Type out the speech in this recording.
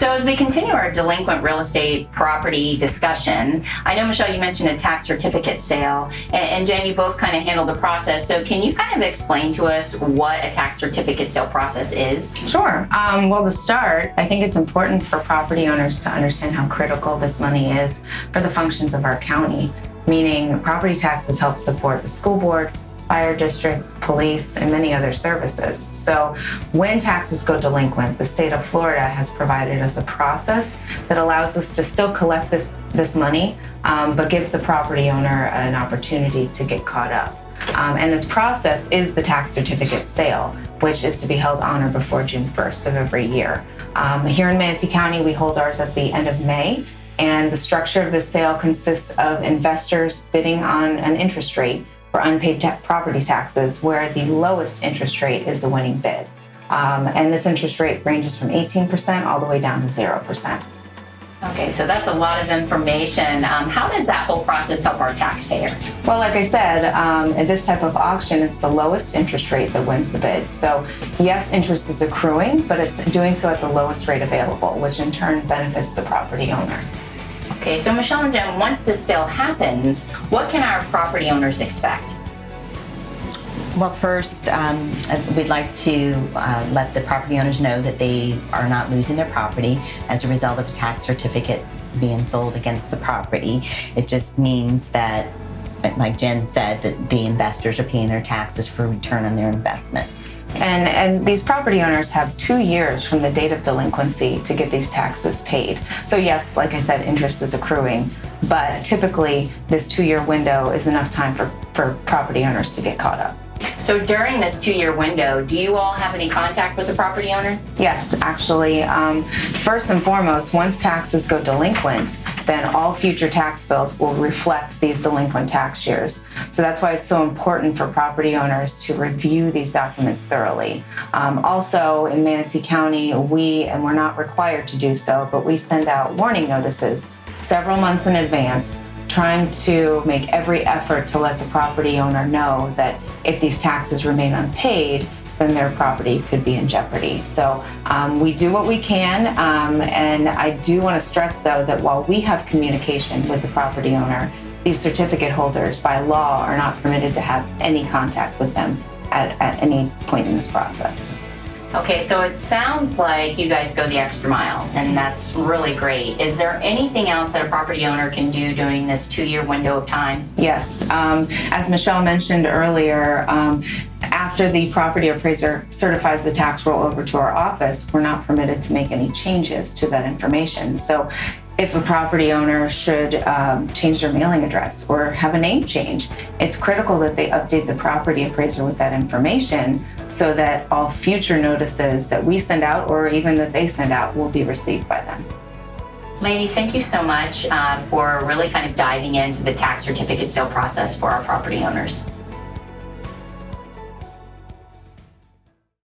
So as we continue our delinquent real estate property discussion, I know, Michelle, you mentioned a tax certificate sale, and Jen, you both kind of handle the process. So can you kind of explain to us what a tax certificate sale process is? Sure. Well, to start, I think it's important for property owners to understand how critical this money is for the functions of our county, meaning property taxes help support the school board, fire districts, police, and many other services. So when taxes go delinquent, the state of Florida has provided us a process that allows us to still collect this money, but gives the property owner an opportunity to get caught up. And this process is the tax certificate sale, which is to be held on or before June 1st of every year. Here in Manatee County, we hold ours at the end of May, and the structure of this sale consists of investors bidding on an interest rate for unpaid property taxes, where the lowest interest rate is the winning bid. And this interest rate ranges from 18% all the way down to 0%. Okay, so that's a lot of information. How does that whole process help our taxpayer? Well, like I said, in this type of auction, it's the lowest interest rate that wins the bid. So yes, interest is accruing, but it's doing so at the lowest rate available, which in turn benefits the property owner. Okay, so Michelle and Jen, once this sale happens, what can our property owners expect? Well, first, we'd like to let the property owners know that they are not losing their property as a result of a tax certificate being sold against the property. It just means that, like Jen said, that the investors are paying their taxes for return on their investment. And these property owners have 2 years from the date of delinquency to get these taxes paid. So yes, like I said, interest is accruing, but typically this 2-year window is enough time for property owners to get caught up. So during this 2-year window, do you all have any contact with the property owner? Yes, actually, first and foremost, once taxes go delinquent, then all future tax bills will reflect these delinquent tax years. So that's why it's so important for property owners to review these documents thoroughly. Also, in Manatee County, we're not required to do so, but we send out warning notices several months in advance, trying to make every effort to let the property owner know that if these taxes remain unpaid, then their property could be in jeopardy. So we do what we can, and I do want to stress, though, that while we have communication with the property owner, these certificate holders by law are not permitted to have any contact with them at any point in this process. Okay, so it sounds like you guys go the extra mile, and that's really great. Is there anything else that a property owner can do during this 2-year window of time? Yes. As Michelle mentioned earlier, after the property appraiser certifies the tax roll over to our office, we're not permitted to make any changes to that information. So if a property owner should change their mailing address or have a name change, it's critical that they update the property appraiser with that information so that all future notices that we send out or even that they send out will be received by them. Ladies, thank you so much for really kind of diving into the tax certificate sale process for our property owners.